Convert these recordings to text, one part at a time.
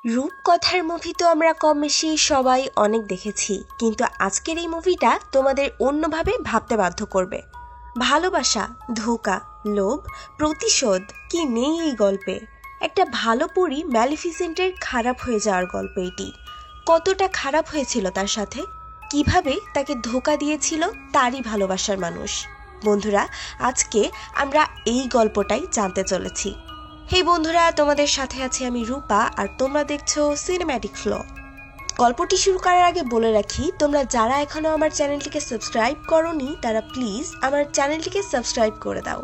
রূপকথার মুভি তো আমরা কম বেশি সবাই অনেক দেখেছি, কিন্তু আজকের এই মুভিটা তোমাদের অন্যভাবে ভাবতে বাধ্য করবে। ভালোবাসা, ধোঁকা, লোভ, প্রতিশোধ কি নেই এই গল্পে? একটা ভালো পরী ম্যালিফিসেন্টের খারাপ হয়ে যাওয়ার গল্প এটি। কতটা খারাপ হয়েছিল তার সাথে, কিভাবে তাকে ধোঁকা দিয়েছিল তারই ভালোবাসার মানুষ। বন্ধুরা, আজকে আমরা এই গল্পটাই জানতে চলেছি। হে বন্ধুরা, তোমাদের সাথে আছি আমি রূপা, আর তোমরা দেখছো সিনেম্যাটিক ফ্লো। গল্পটি শুরু করার আগে বলে রাখি, তোমরা যারা এখনো আমার চ্যানেলটিকে সাবস্ক্রাইব করোনি তারা প্লিজ আমার চ্যানেলটিকে সাবস্ক্রাইব করে দাও।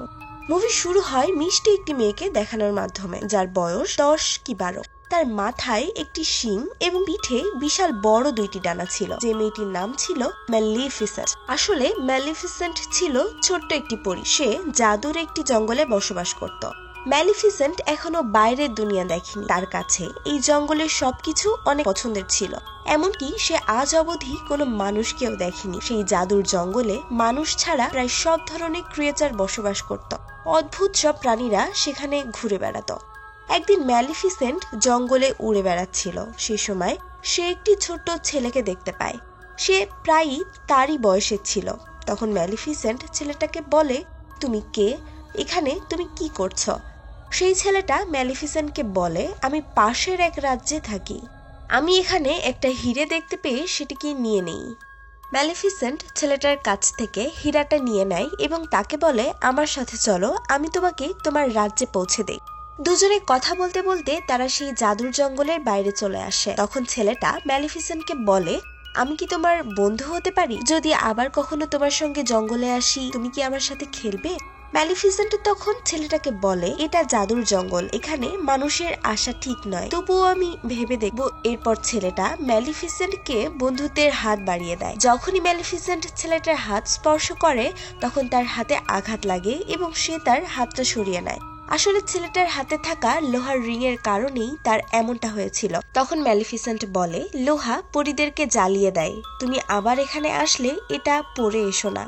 মুভি শুরু হয় মিষ্টি একটি মেয়েকে দেখানোর মাধ্যমে, যার বয়স 10 কি 12। তার মাথায় একটি শিং এবং পিঠে বিশাল বড় 2টি ডানা ছিল। যে মেয়েটির নাম ছিল ম্যালিফিসেন্ট। আসলে ম্যালিফিসেন্ট ছিল ছোট্ট একটি পরী। সে জাদুর একটি জঙ্গলে বসবাস করত। ম্যালিফিসেন্ট এখনো বাইরের দুনিয়া দেখেনি। তার কাছে এই জঙ্গলের সবকিছু অনেক পছন্দের ছিল, এমনকি সে আজ অবধি কোনো মানুষকেও দেখেনি। সেই জাদুর জঙ্গলে মানুষ ছাড়া প্রায় সব ধরনের ক্রিয়েচার বসবাস করত। অদ্ভুত সব প্রাণীরা সেখানে ঘুরে বেড়াতো। একদিন ম্যালিফিসেন্ট জঙ্গলে উড়ে বেড়াচ্ছিল। সে সময় সে একটি ছোট্ট ছেলেকে দেখতে পায়। সে প্রায়ই তারই বয়সের ছিল। তখন ম্যালিফিসেন্ট ছেলেটাকে বলে, তুমি কে? এখানে তুমি কি করছো? সেই ছেলেটা ম্যালিফিসেন্টকে বলে, আমি পাশের এক রাজ্যে থাকি। আমি এখানে একটা হিরে দেখতে পেয়ে সেটিকে নিয়ে নেই। ম্যালিফিসেন্ট ছেলেটার কাছ থেকে হীরাটা নিয়ে নেয় এবং তাকে বলে, আমার সাথে চলো, আমি তোমাকে তোমার রাজ্যে পৌঁছে দেই। দুজনে কথা বলতে বলতে তারা সেই জাদুর জঙ্গলের বাইরে চলে আসে। তখন ছেলেটা ম্যালিফিসেন্টকে বলে, আমি কি তোমার বন্ধু হতে পারি? যদি আবার কখনো তোমার সঙ্গে জঙ্গলে আসি, তুমি কি আমার সাথে খেলবে? ম্যালিফিসেন্ট তখন ছেলেটাকে বলে, এটা জাদুর জঙ্গল, এখানে মানুষের আসা ঠিক নয়, তবুও আমি ভেবে দেখবো। এরপর ছেলেটা ম্যালিফিসেন্টকে বন্ধুত্বের হাত বাড়িয়ে দেয়। যখনই ম্যালিফিসেন্ট ছেলেটার হাত স্পর্শ করে তখন তার হাতে আঘাত লাগে এবং সে তার হাতটা সরিয়ে নেয়। আসলে ছেলেটার হাতে থাকা লোহার রিং এর কারণেই তার এমনটা হয়েছিল। তখন ম্যালিফিসেন্ট বলে, লোহা পরীদেরকে জ্বালিয়ে দেয়, তুমি আবার এখানে আসলে এটা পরে এসো না।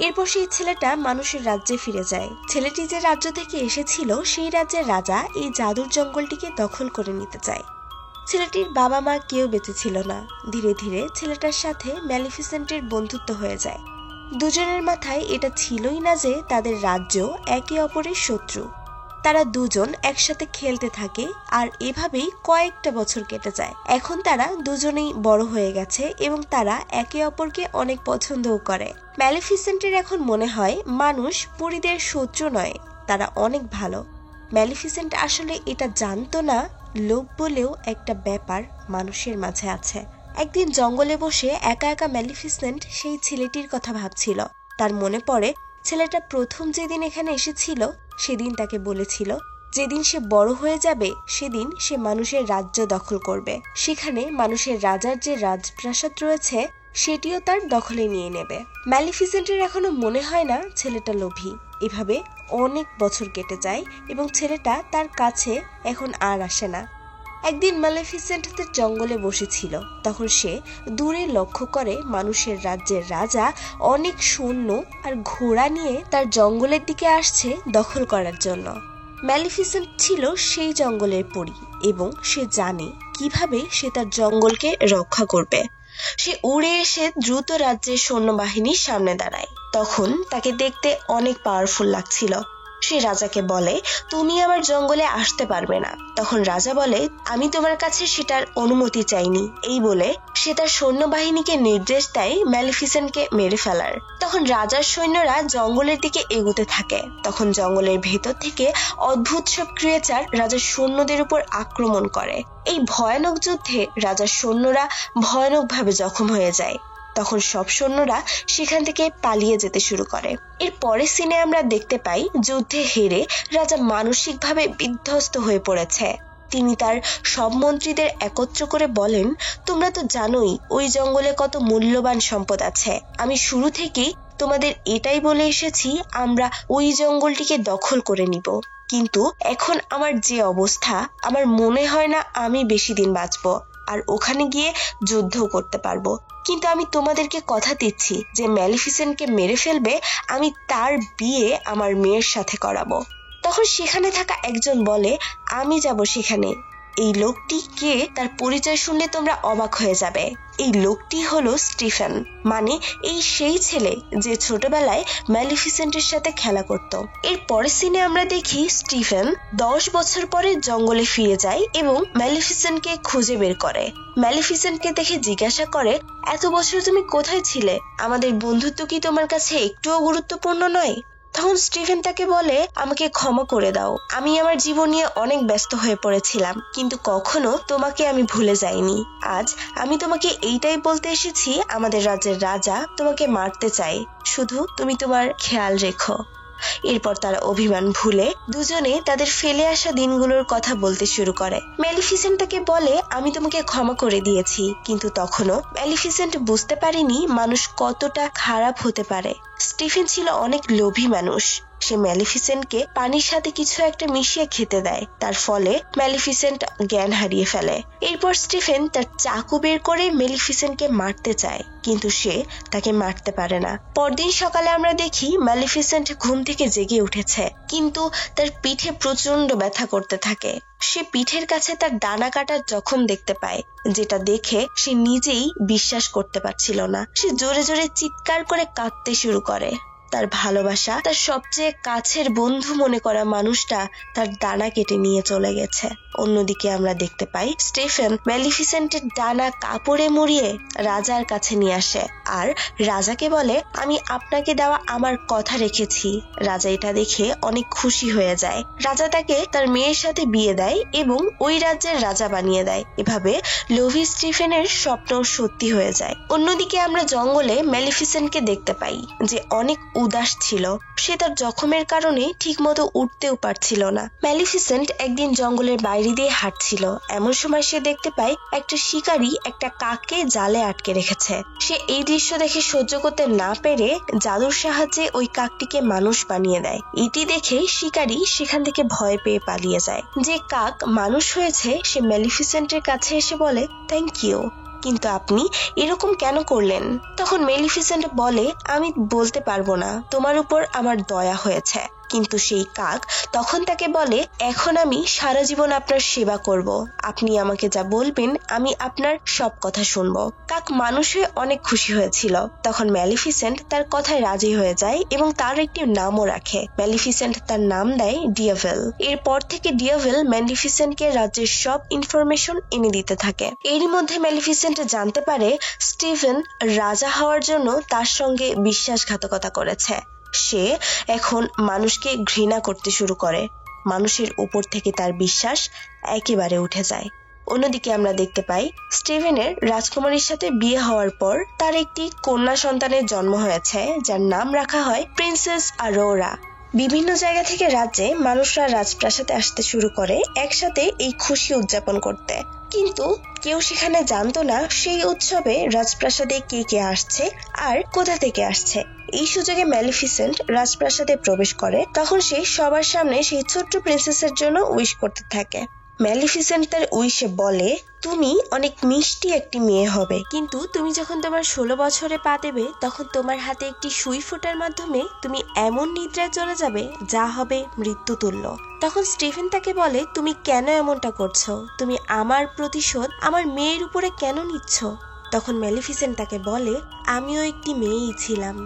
এরপর সেই ছেলেটা মানুষের রাজ্যে ফিরে যায়। ছেলেটি যে রাজ্য থেকে এসেছিল সেই রাজ্যের রাজা এই জাদুর জঙ্গলটিকে দখল করে নিতে চায়। ছেলেটির বাবা মা কেউ বেঁচে ছিল না। ধীরে ধীরে ছেলেটার সাথে ম্যালিফিসেন্টের বন্ধুত্ব হয়ে যায়। দুজনের মাথায় এটা ছিলই না যে তাদের রাজ্য একে অপরের শত্রু। তারা দুজন একসাথে খেলতে থাকে, আর এভাবেই কয়েকটা বছর কেটে যায়। এখন তারা দুজনেই বড় হয়ে গেছে এবং তারা একে অপরকে অনেক পছন্দও করে। ম্যালিফিসেন্টের এখন মনে হয় মানুষ পরীদের শত্রু নয়, তারা অনেক ভালো। ম্যালিফিসেন্ট আসলে এটা জানতো না লোভ বলেও একটা ব্যাপার মানুষের মাঝে আছে। একদিন জঙ্গলে বসে একা একা ম্যালিফিসেন্ট সেই ছেলেটির কথা ভাবছিল। তার মনে পড়ে ছেলেটা প্রথম যেদিন এখানে এসেছিল সেদিন তাকে বলেছিল, যেদিন সে বড় হয়ে যাবে সেদিন সে মানুষের রাজ্য দখল করবে। সেখানে মানুষের রাজার যে রাজপ্রাসাদ রয়েছে সেটিও তার দখলে নিয়ে নেবে। ম্যালিফিসেন্টের এখনো মনে হয় না ছেলেটা লোভী। এভাবে অনেক বছর কেটে যায় এবং ছেলেটা তার কাছে এখন আর আসে না। একদিন ম্যালিফিসেন্ট জঙ্গলে বসেছিল। তখন সে দূরে লক্ষ্য করে মানুষের রাজ্যের রাজা অনেক সৈন্য আর ঘোড়া নিয়ে তার জঙ্গলের দিকে আসছে দখল করার জন্য। ম্যালিফিসেন্ট ছিল সেই জঙ্গলের পরী এবং সে জানে কিভাবে সে তার জঙ্গলকে রক্ষা করবে। সে উড়ে এসে দ্রুত রাজ্যের সৈন্যবাহিনীর সামনে দাঁড়ায়। তখন তাকে দেখতে অনেক পাওয়ারফুল লাগছিল। সে রাজাকে বলে, তুমি আমার জঙ্গলে আসতে পারবে না। তখন রাজা বলে, আমি তোমার কাছে সেটার অনুমতি চাইনি। এই বলে সে তার সৈন্যবাহিনীকে নির্দেশ দেয় ম্যালিফিসেন্টকে মেরে ফেলার। তখন রাজার সৈন্যরা জঙ্গলের দিকে এগোতে থাকে। তখন জঙ্গলের ভেতর থেকে অদ্ভুত সব ক্রিয়েচার রাজার সৈন্যদের উপর আক্রমণ করে। এই ভয়ানক যুদ্ধে রাজার সৈন্যরা ভয়ানকভাবে জখম হয়ে যায়। তখন সব সৈন্যরা সেখান থেকে পালিয়ে যেতে শুরু করে। এর পরের সিনে আমরা দেখতে পাই যুদ্ধে হেরে রাজা মানসিকভাবে বিধ্বস্ত হয়ে পড়েছে। তিনি তার সব মন্ত্রীদের একত্র করে বলেন, তোমরা তো জানোই ওই জঙ্গলে কত মূল্যবান সম্পদ আছে। আমি শুরু থেকেই তোমাদের এটাই বলে এসেছি, আমরা ওই জঙ্গলটিকে দখল করে নিব। কিন্তু এখন আমার যে অবস্থা, আমার মনে হয় না আমি বেশি দিন বাঁচবো আর ওখানে গিয়ে যুদ্ধও করতে পারবো। কিন্তু আমি তোমাদেরকে কথা দিচ্ছি যে ম্যালিফিসেন্টকে মেরে ফেলবে, আমি তার বিয়ে আমার মেয়ের সাথে করাবো। তখন সেখানে থাকা একজন বলে, আমি যাব সেখানে, এই লোকটি কে তার পরিচয় শুনলে তোমরা অবাক হয়ে যাবে। এই লোকটি হলো স্টিফেন, মানে এই সেই ছেলে যে ছোটবেলায় ম্যালিফিসেন্টের সাথে খেলা করত। এর পরের সিনে আমরা দেখি স্টিফেন 10 বছর পরে জঙ্গলে ফিরে যায় এবং ম্যালিফিসেন্টকে খুঁজে বের করে। ম্যালিফিসেন্টকে দেখে জিজ্ঞাসা করে, এত বছর তুমি কোথায় ছিলে? আমাদের বন্ধুত্ব কি তোমার কাছে একটুও গুরুত্বপূর্ণ নয়? তখন স্টিফেন তাকে বলে, আমাকে ক্ষমা করে দাও, আমি আমার জীবন নিয়ে অনেক ব্যস্ত হয়ে পড়েছিলাম, কিন্তু কখনো তোমাকে আমি ভুলে যাইনি। আজ আমি তোমাকে এইটাই বলতে এসেছি, আমাদের রাজ্যের রাজা তোমাকে মারতে চায়, শুধু তুমি তোমার খেয়াল রেখো। এরপর তারা অভিমান ভুলে দুজনে তাদের ফেলে আসা দিনগুলোর কথা বলতে শুরু করে। ম্যালিফিসেন্ট তাকে বলে, আমি তোমাকে ক্ষমা করে দিয়েছি, কিন্তু তখনও ম্যালিফিসেন্ট বুঝতে পারেনি মানুষ কতটা খারাপ হতে পারে। স্টিফেন ছিল অনেক লোভী মানুষ। সে ম্যালিফিসেন্টকে পানির সাথে কিছু একটা মিশিয়ে খেতে দেয়, তার ফলে ম্যালিফিসেন্ট জ্ঞান হারিয়ে ফেলে। এরপর স্টিফেন তার চাকু বের করে ম্যালিফিসেন্টকে মারতে চায়, কিন্তু সে তাকে মারতে পারে না। পরদিন সকালে আমরা দেখি ম্যালিফিসেন্ট ঘুম থেকে জেগে উঠেছে, কিন্তু তার পিঠে প্রচন্ড ব্যথা করতে থাকে। সে পিঠের কাছে তার ডানা কাটার জখম দেখতে পায়, যেটা দেখে সে নিজেই বিশ্বাস করতে পারছিল না। সে জোরে জোরে চিৎকার করে কাঁদতে শুরু করে। তার ভালোবাসা, তার সবচেয়ে কাছের বন্ধু মনে করা মানুষটা তার ডানা কেটে নিয়ে চলে গেছে। অন্যদিকে আমরা দেখতে পাই স্টিফেন ম্যালিফিসেন্টের ডানা কাপড়ে মুড়িয়ে রাজার কাছে নিয়ে আসে আর রাজাকে বলে, আমি আপনাকে দেওয়া আমার কথা রেখেছি। রাজা এটা দেখে অনেক খুশি হয়ে যায়। রাজা তাকে তার মেয়ের সাথে বিয়ে দেয় এবং ওই রাজ্যের রাজা বানিয়ে দেয়। এভাবে লোভী স্টিফেনের স্বপ্ন সত্যি হয়ে যায়। অন্যদিকে আমরা জঙ্গলে ম্যালিফিসেন্টকে দেখতে পাই, যে অনেক উদাস ছিল। সে তার জখমের কারণে ঠিকমতো উঠতেও পারছিল না। ম্যালিফিসেন্ট একদিন জঙ্গলের বাইরে দিয়ে হাঁটছিল। এমন সময় সে দেখতে পায় একটা শিকারী একটা কাককে জালে আটকে রেখেছে। সে এই দৃশ্য দেখে সহ্য করতে না পেরে জাদুর সাহায্যে ওই কাকটিকে মানুষ বানিয়ে দেয়। এটি দেখে শিকারী সেখান থেকে ভয় পেয়ে পালিয়ে যায়। যে কাক মানুষ হয়েছে সে ম্যালিফিসেন্টের কাছে এসে বলে, থ্যাংক ইউ, কিন্তু আপনি এরকম কেন করলেন? তখন ম্যালিফিসেন্ট বলে, আমি বলতে পারবো না, তোমার উপর আমার দয়া হয়েছে। কিন্তু সেই কাক তখন তাকে বলে, এখন আমি সারা জীবন আপনার সেবা করব। আপনি আমাকে যা বলবেন আমি আপনার সব কথা শুনবো। কাক মানুষ হয়ে অনেক খুশি হয়েছিল। তখন ম্যালিফিসেন্ট তার কথায় রাজি হয়ে যায় এবং তার একটি নামও রাখে। ম্যালিফিসেন্ট তার নাম দেয় ডিয়াভেল। এরপর থেকে ডিয়াভেল ম্যালিফিসেন্টকে রাজ্যের সব ইনফরমেশন এনে দিতে থাকে। এরই মধ্যে ম্যালিফিসেন্ট জানতে পারে স্টিফেন রাজা হওয়ার জন্য তার সঙ্গে বিশ্বাসঘাতকতা করেছে। সে এখন মানুষকে ঘৃণা করতে শুরু করে। মানুষের উপর থেকে তার বিশ্বাস একেবারে উঠে যায়। অন্যদিকে আমরা দেখতে পাই স্টিফেনের রাজকুমারীর সাথে বিয়ে হওয়ার পর তার একটি কন্যা সন্তানের জন্ম হয়েছে, যার নাম রাখা হয় প্রিন্সেস অরোরা। বিভিন্ন জায়গা থেকে রাজ্যে মানুষরা রাজপ্রাসাদে আসতে শুরু করে একসাথে এই খুশি উদযাপন করতে, কিন্তু কেউ সেখানে জানতো না সেই উৎসবে রাজপ্রাসাদে কে কে আসছে আর কোথা থেকে আসছে। এই সুযোগে ম্যালিফিসেন্ট রাজপ্রাসাদে প্রবেশ করে। তখন সে সবার সামনে সেই ছোট্ট প্রিন্সেসের জন্য উইশ করতে থাকে। ম্যালিফিসেন্ট তার উইশে বলে, তুমি অনেক মিষ্টি একটি মেয়ে হবে, কিন্তু তুমি যখন তোমার 16 বছরে পা দেবে তখন তোমার হাতে একটি সুই ফোঁটার মাধ্যমে তুমি এমন নিদ্রায় চলে যাবে যা হবে মৃত্যুতুল্য। তখন স্টিফেন তাকে বলে, তুমি কেন এমনটা করছো? তুমি আমার প্রতিশোধ আমার মেয়ের উপরে কেন নিচ্ছ? তখন ম্যালিফিসেন্ট তাকে বলে, আমিও একটি মেয়েই ছিলাম।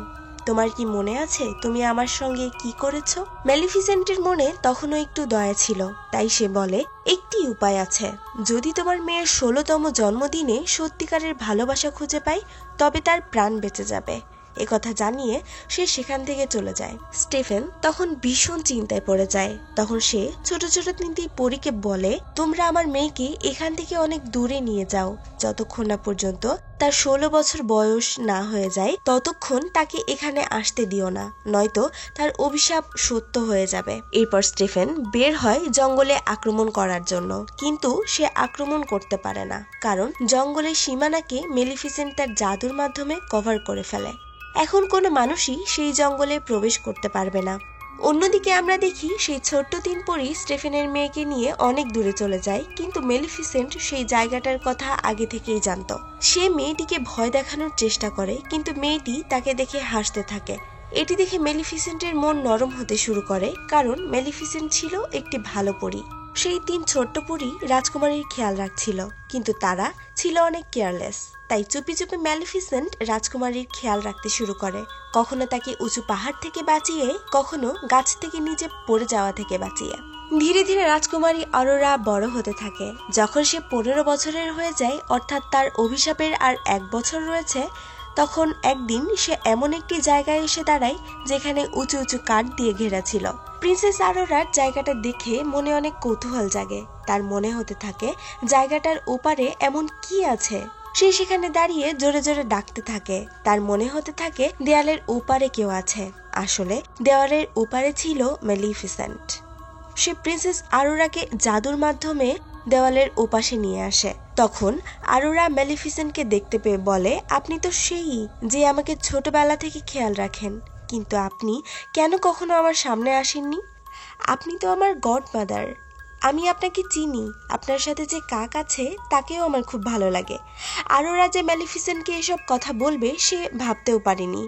তোমার কি মনে আছে তুমি আমার সঙ্গে কি করেছো? ম্যালিফিসেন্টের মনে তখনও একটু দয়া ছিল, তাই সে বলে, একটি উপায় আছে। যদি তোমার মেয়ের 16তম জন্মদিনে সত্যিকারের ভালোবাসা খুঁজে পাই তবে তার প্রাণ বেঁচে যাবে। একথা জানিয়ে সে সেখান থেকে চলে যায়। স্টিফেন তখন ভীষণ চিন্তায় পড়ে যায়। তখন সে ছোট ছোট 3টি পরীকে বলে, তোমরা আমার মেয়েকে এখান থেকে অনেক দূরে নিয়ে যাও। যতক্ষণ না পর্যন্ত তার 16 বছর বয়স না হয়ে যায় ততক্ষণ তাকে এখানে আসতে দিও না, নয়তো তার অভিশাপ সত্য হয়ে যাবে। এরপর স্টিফেন বের হয় জঙ্গলে আক্রমণ করার জন্য, কিন্তু সে আক্রমণ করতে পারে না, কারণ জঙ্গলের সীমানাকে ম্যালিফিসেন্ট তার জাদুর মাধ্যমে কভার করে ফেলে। এখন কোনো মানুষই সেই জঙ্গলে প্রবেশ করতে পারবে না। অন্যদিকে আমরা দেখি সেই ছোট্ট 3 পরী স্টিফেনের মেয়েকে নিয়ে অনেক দূরে চলে যায়, কিন্তু ম্যালিফিসেন্ট সেই জায়গাটার কথা আগে থেকেই জানতো। সে মেয়েটিকে ভয় দেখানোর চেষ্টা করে, কিন্তু মেয়েটি তাকে দেখে হাসতে থাকে। এটি দেখে ম্যালিফিসেন্টের মন নরম হতে শুরু করে, কারণ ম্যালিফিসেন্ট ছিল একটি ভালো পরী। সেই 3 ছোট্ট পরী রাজকুমারীর খেয়াল রাখছিল, কিন্তু তারা ছিল অনেক কেয়ারলেস। তাই চুপি চুপি ম্যালিফিসেন্ট রাজকুমারীর খেয়াল রাখতে শুরু করে, কখনো তাকে উঁচু পাহাড় থেকে বাঁচিয়ে, কখনো গাছ থেকে নিচে পড়ে যাওয়া থেকে বাঁচিয়ে। ধীরে ধীরে রাজকুমারী অরোরা বড় হতে থাকে। যখন সে 15 বছরের হয়ে যায়, অর্থাৎ তার অভিশাপের আর 1 বছর রয়েছে, তখন একদিন সে এমন একটি জায়গায় এসে দাঁড়ায় যেখানে উঁচু উঁচু কাঠ দিয়ে ঘেরা ছিল। প্রিন্সেস অরোরার জায়গাটা দেখে মনে অনেক কৌতূহল জাগে। তার মনে হতে থাকে জায়গাটার ওপারে এমন কি আছে। সে সেখানে দাঁড়িয়ে জোরে জোরে ডাকতে থাকে। তার মনে হতে থাকে দেয়ালের ওপারে কেউ আছে। আসলে দেওয়ালের ওপারে ছিল ম্যালিফিসেন্ট। সে প্রিন্সেস অরোরাকে জাদুর মাধ্যমে দেওয়ালের ওপাশে নিয়ে আসে। তখন অরোরা ম্যালিফিসেন্টকে দেখতে পেয়ে বলে, আপনি তো সেই যে আমাকে ছোটবেলা থেকে খেয়াল রাখেন, কিন্তু আপনি কেন কখনো আমার সামনে আসেননি? আপনি তো আমার গডমাদার। আমি আপনাকে চিনি। আপনার সাথে যে কাক আছে তাকেও আমার খুব ভালো লাগে। অরোরা যে ম্যালিফিসেন্টকে এসব কথা বলবে সে ভাবতেও পারেনি।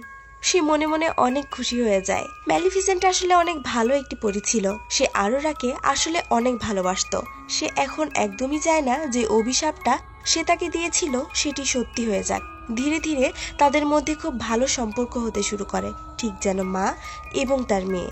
সে মনে মনে অনেক খুশি হয়ে যায়। ম্যালিফিসেন্ট আসলে অনেক ভালো একটি পরী ছিল। সে অরোরাকে আসলে অনেক ভালোবাসতো। সে এখন একদমই চায় না যে অভিশাপটা সে তাকে দিয়েছিল সেটি সত্যি হয়ে যাক। ধীরে ধীরে তাদের মধ্যে খুব ভালো সম্পর্ক হতে শুরু করে, ঠিক যেন মা এবং তার মেয়ে।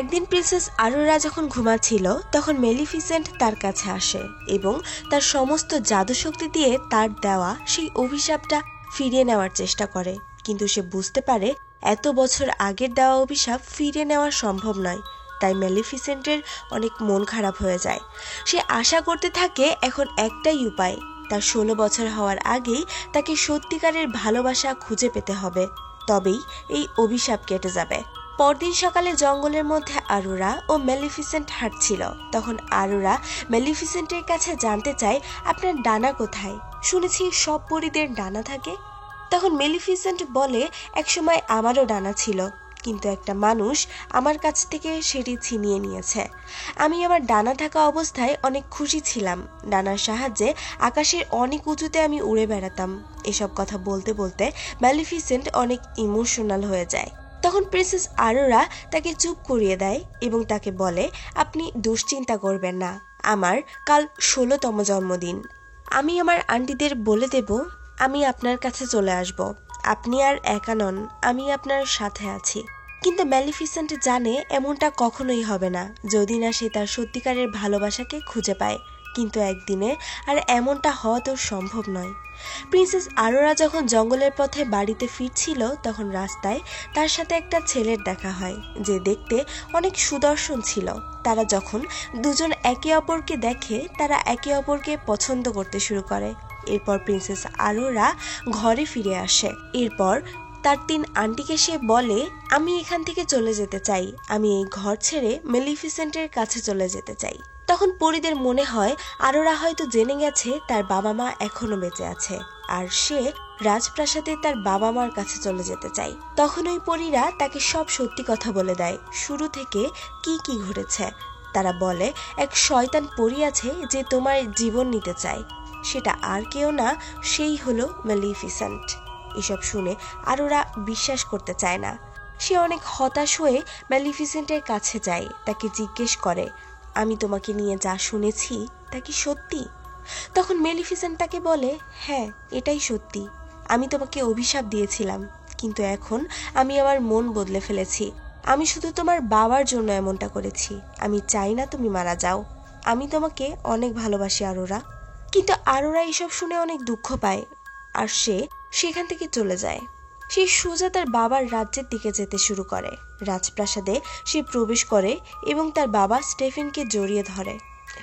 একদিন প্রিন্সেস অরোরা যখন ঘুমাচ্ছিল, তখন ম্যালিফিসেন্ট তার কাছে আসে এবং তার সমস্ত জাদুশক্তি দিয়ে তার দেওয়া সেই অভিশাপটা ফিরিয়ে নেওয়ার চেষ্টা করে। কিন্তু সে বুঝতে পারে এত বছর আগের দেওয়া অভিশাপ ফিরিয়ে নেওয়া সম্ভব নয়। তাই ম্যালিফিসেন্টের অনেক মন খারাপ হয়ে যায়। সে আশা করতে থাকে এখন একটাই উপায়, তার 16 বছর হওয়ার আগেই তাকে সত্যিকারের ভালোবাসা খুঁজে পেতে হবে, তবেই এই অভিশাপ কেটে যাবে। পরদিন সকালে জঙ্গলের মধ্যে অরোরা ও ম্যালিফিসেন্ট হাঁটছিল। তখন অরোরা ম্যালিফিসেন্টের কাছে জানতে চায়, আপনার ডানা কোথায়? শুনেছি সব পরীদের ডানা থাকে। তখন ম্যালিফিসেন্ট বলে, একসময় আমারও ডানা ছিল, কিন্তু একটা মানুষ আমার কাছ থেকে সেটি ছিনিয়ে নিয়েছে। আমি আমার ডানা থাকা অবস্থায় অনেক খুশি ছিলাম। ডানার সাহায্যে আকাশের অনেক উঁচুতে আমি উড়ে বেড়াতাম। এসব কথা বলতে বলতে ম্যালিফিসেন্ট অনেক ইমোশনাল হয়ে যায়। তখন প্রিন্সেস অরোরা তাকে চুপ করিয়ে দেয় এবং তাকে বলে, আপনি দুশ্চিন্তা করবেন না, আমার কাল 16তম জন্মদিন। আমি আমার আন্টিদের বলে দেব আমি আপনার কাছে চলে আসব। আপনি আর একা নন, আমি আপনার সাথে আছি। কিন্তু ম্যালিফিসেন্ট জানে এমনটা কখনোই হবে না যদি না সে তার সত্যিকারের ভালোবাসাকে খুঁজে পায়। কিন্তু একদিনে আর এমনটা হওয়া তো সম্ভব নয়। প্রিন্সেস অরোরা যখন জঙ্গলের পথে বাড়িতে ফিরছিল, তখন রাস্তায় তার সাথে একটা ছেলের দেখা হয় যে দেখতে অনেক সুদর্শন ছিল। তারা যখন দুজন একে অপরকে দেখে, তারা একে অপরকে পছন্দ করতে শুরু করে। এরপর প্রিন্সেস অরোরা ঘরে ফিরে আসে। এরপর তার 3 আন্টিকে সে বলে, আমি এখান থেকে চলে যেতে চাই। আমি এই ঘর ছেড়ে ম্যালিফিসেন্টের কাছে চলে যেতে চাই। তখন পরীদের মনে হয় অরোরা হয়তো জেনে গেছে তার বাবা মা এখনো বেঁচে আছে, আর সে রাজপ্রাসাদে তার বাবা মার কাছে চলে যেতে চায়। তখন ওই পরীরা তাকে সব সত্যি কথা বলে দেয়, শুরু থেকে কি কি ঘটেছে। তারা বলে, এক শয়তান পরী আছে যে তোমার জীবন নিতে চায়। সেটা আর কেউ না, সেই হলো ম্যালিফিসেন্ট। এসব শুনে অরোরা বিশ্বাস করতে চায় না। সে অনেক হতাশ হয়ে ম্যালিফিসেন্টের কাছে যায়, তাকে জিজ্ঞেস করে, আমি তোমাকে নিয়ে যা শুনেছি তা কি সত্যি? তখন ম্যালিফিসেন্ট তাকে বলে, হ্যাঁ, এটাই সত্যি। আমি তোমাকে অভিশাপ দিয়েছিলাম, কিন্তু এখন আমি আমার মন বদলে ফেলেছি। আমি শুধু তোমার বাবার জন্য এমনটা করেছি। আমি চাই না তুমি মারা যাও। আমি তোমাকে অনেক ভালোবাসি অরোরা। কিন্তু অরোরা এসব শুনে অনেক দুঃখ পায়, আর সে সেখান থেকে চলে যায়। সে সোজা তার বাবার রাজ্যের দিকে যেতে শুরু করে। রাজপ্রাসাদে সে প্রবেশ করে এবং তার বাবা স্টেফেনকে জড়িয়ে ধরে।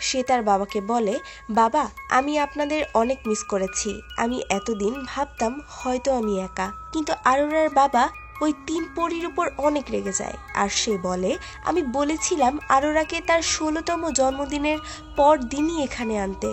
সে তার বাবাকে বলে, বাবা, আমি আপনাদের অনেক মিস করেছি। আমি এতদিন ভাবতাম হয়তো আমি একা। কিন্তু অরোরার বাবা ওই 3 পরীর উপর অনেক রেগে যায়, আর সে বলে, আমি বলেছিলাম অরোরাকে তার 16তম জন্মদিনের পর দিনই এখানে আনতে।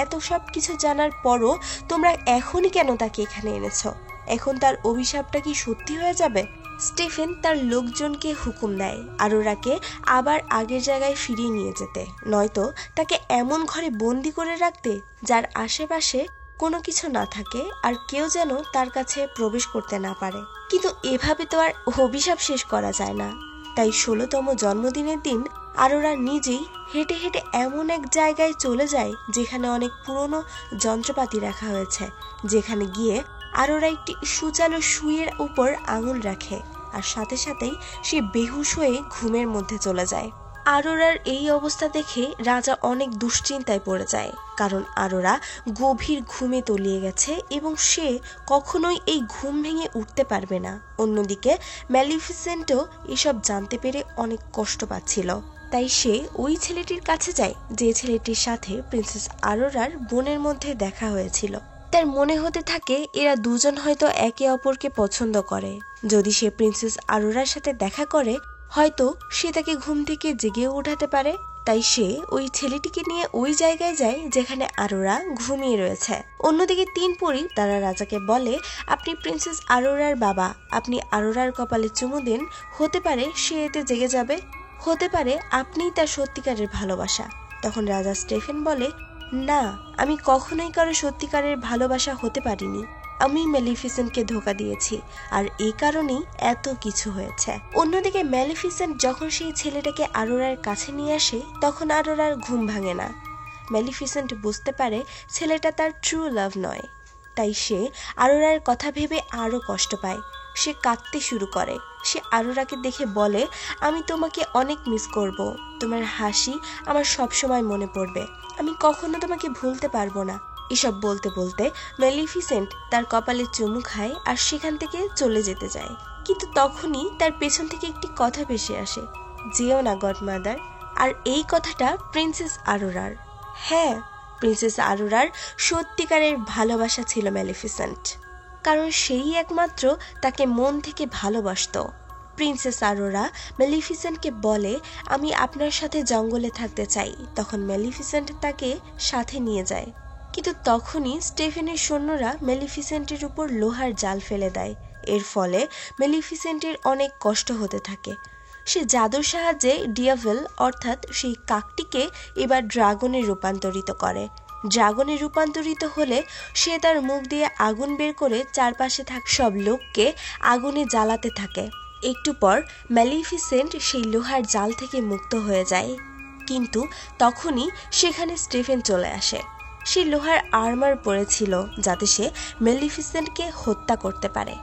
এত সব কিছু জানার পরও তোমরা এখনই কেন তাকে এখানে এনেছো? এখন তার অভিশাপটা কি সত্যি হয়ে যাবে? স্টেফেন তার লোকজনকে হুকুম দেয় অরোরাকে আবার আগের জায়গায় ফিরিয়ে নিয়ে যেতে, নয়তো তাকে এমন ঘরে বন্দি করে রাখতে যার আশেপাশে কোনো কিছু না থাকে আর কেউ যেন তার কাছে প্রবেশ করতে না পারে। কিন্তু এভাবে তো আর অভিশাপ শেষ করা যায় না। তাই 16তম জন্মদিনের দিন আরোরা নিজেই হেঁটে হেঁটে এমন এক জায়গায় চলে যায় যেখানে অনেক পুরনো যন্ত্রপাতি রাখা হয়েছে, যেখানে গিয়ে আরোরা একটি সুচালো সুইয়ের উপর আঙুল রাখে আর সাথে সাথেই সে বেহুশ হয়ে ঘুমের মধ্যে চলে যায়। আরোরার এই অবস্থা দেখে রাজা অনেক দুশ্চিন্তায় পড়ে যায়, কারণ আরোরা গভীর ঘুমে তলিয়ে গেছে এবং সে কখনোই এই ঘুম ভেঙে উঠতে পারবে না। অন্যদিকে ম্যালিফিসেন্টও এসব জানতে পেরে অনেক কষ্ট পাচ্ছিল, তাই সে ওই ছেলেটির কাছে যায় যে ছেলেটির সাথে প্রিন্সেস আরোরার বোনের মধ্যে দেখা হয়েছিল। তার মনে হতে থাকে এরা দুজন হয়তো একে অপরকে পছন্দ করে। যদি সে প্রিন্সেস আরোরার সাথে দেখা করে হয়তো সে তাকে ঘুম থেকে জেগেও উঠাতে পারে। তাই সে ওই ছেলেটিকে নিয়ে ওই জায়গায় যায় যেখানে আরোরা ঘুমিয়ে রয়েছে। অন্যদিকে 3 পরী তারা রাজাকে বলে, আপনি প্রিন্সেস আরোরার বাবা, আপনি আরোরার কপালে চুমু দিন, হতে পারে সে এতে জেগে যাবে, হতে পারে আপনিই তার সত্যিকারের ভালোবাসা। তখন রাজা স্টেফেন বলে, না, আমি কখনোই কারো সত্যিকারের ভালোবাসা হতে পারিনি, আমি ম্যালিফিসেন্টকে ধোঁকা দিয়েছি আর এই কারণেই এত কিছু হয়েছে। অন্যদিকে ম্যালিফিসেন্ট যখন সেই ছেলেটাকে আরোরার কাছে নিয়ে আসে তখন আরোরার ঘুম ভাঙে না। ম্যালিফিসেন্ট বুঝতে পারে ছেলেটা তার ট্রু লাভ নয়, তাই সে আরোরার কথা ভেবে আরো কষ্ট পায়। সে কাঁদতে শুরু করে। সে আরোরাকে দেখে বলে, আমি তোমাকে অনেক মিস করব, তোমার হাসি আমার সবসময় মনে পড়বে, আমি কখনো তোমাকে ভুলতে পারবো না। এসব বলতে বলতে ম্যালিফিসেন্ট তার কপালে চুমু খায় আর সেখান থেকে চলে যেতে যায়। কিন্তু তখনই তার পেছন থেকে একটি কথা ভেসে আসে, যেও না গডমাদার। আর এই কথাটা প্রিন্সেস আরোরার। হ্যাঁ, প্রিন্সেস আরোরার সত্যিকারের ভালোবাসা ছিল ম্যালিফিসেন্ট, কারণ সেই একমাত্র তাকে মন থেকে ভালোবাসত। প্রিন্সেস আরোরা ম্যালিফিসেন্টকে বলে, আমি আপনার সাথে জঙ্গলে থাকতে চাই। তখন ম্যালিফিসেন্ট তাকে সাথে নিয়ে যায়, কিন্তু তখনই স্টেফেনের সৈন্যরা ম্যালিফিসেন্টের উপর লোহার জাল ফেলে দেয়। এর ফলে ম্যালিফিসেন্টের অনেক কষ্ট হতে থাকে। সে জাদুর সাহায্যে ডিয়াভেল অর্থাৎ সেই কাকটিকে এবার ড্রাগনে রূপান্তরিত করে। ড্রাগনে রূপান্তরিত হলে সে তার মুখ দিয়ে আগুন বের করে চারপাশে থাকা সব লোককে আগুনে জ্বালাতে থাকে। একটু পর ম্যালিফিসেন্ট সেই লোহার জাল থেকে মুক্ত হয়ে যায়, কিন্তু তখনই সেখানে স্টেফেন চলে আসে। সে লোহার আর্মার পরেছিল যাতে সে ম্যালিফিসেন্টকে হত্যা করতে পারে।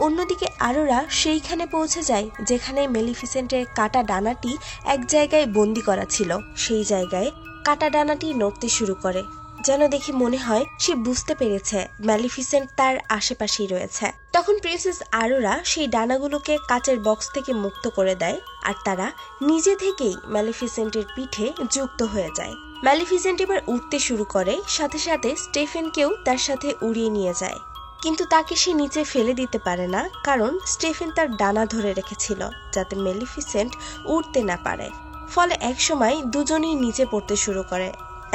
অন্যদিকে আরোরা সেইখানে পৌঁছে যায় যেখানে ম্যালিফিসেন্টের কাটা ডানাটি এক জায়গায় বন্দি করা ছিল। সেই জায়গায় কাটা ডানাটি নড়তে শুরু করে, যেন দেখে মনে হয় সে বুঝতে পেরেছে ম্যালিফিসেন্ট তার আশেপাশেই রয়েছে। তখন প্রিন্সেস আরোরা সেই ডানাগুলোকে কাচের বক্স থেকে মুক্ত করে দেয় আর তারা নিজে থেকেই ম্যালিফিসেন্টের পিঠে যুক্ত হয়ে যায়। ম্যালিফিসেন্ট এবার উঠতে শুরু করে, সাথে সাথে স্টেফেনকেও তার সাথে উড়িয়ে নিয়ে যায়। কিন্তু তাকে সে নিচে ফেলে দিতে পারে না, কারণ স্টেফেন তার ডানা ধরে রেখেছিল যাতে ম্যালিফিসেন্ট উঠতে না পারে। ফলে একসময় দুজনেই নিচে পড়তে শুরু করে।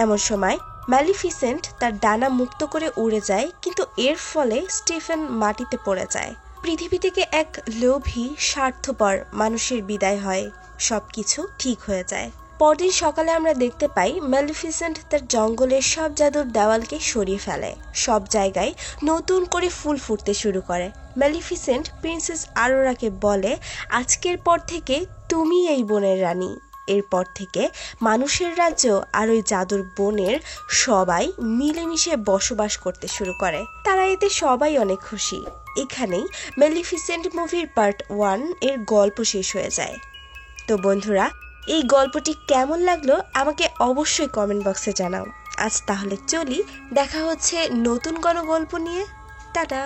এমন সময় ম্যালিফিসেন্ট তার ডানা মুক্ত করে উড়ে যায়, কিন্তু এর ফলে স্টিফেন মাটিতে পড়ে যায়। পৃথিবী থেকে এক লোভী স্বার্থপর মানুষের বিদায় হয়, সবকিছু ঠিক হয়ে যায়। পরদিন সকালে আমরা দেখতে পাই ম্যালিফিসেন্ট তার জঙ্গলের সব জাদুর দেওয়ালকে সরিয়ে ফেলে। সব জায়গায় নতুন করে ফুল ফুটতে শুরু করে। ম্যালিফিসেন্ট প্রিন্সেস আরোরাকে বলে, আজকের পর থেকে তুমি এই বনের রানী। এরপর থেকে মানুষের রাজ্য আর ওই জাদুর বনের সবাই মিলেমিশে বসবাস করতে শুরু করে। তারা এতে সবাই অনেক খুশি। এখানেই ম্যালিফিসেন্ট মুভির পার্ট 1 এর গল্প শেষ হয়ে যায়। তো বন্ধুরা, এই গল্পটি কেমন লাগলো আমাকে অবশ্যই কমেন্ট বক্সে জানাও। আজ তাহলে চলি, দেখা হচ্ছে নতুন কোনো গল্প নিয়ে। টাটা।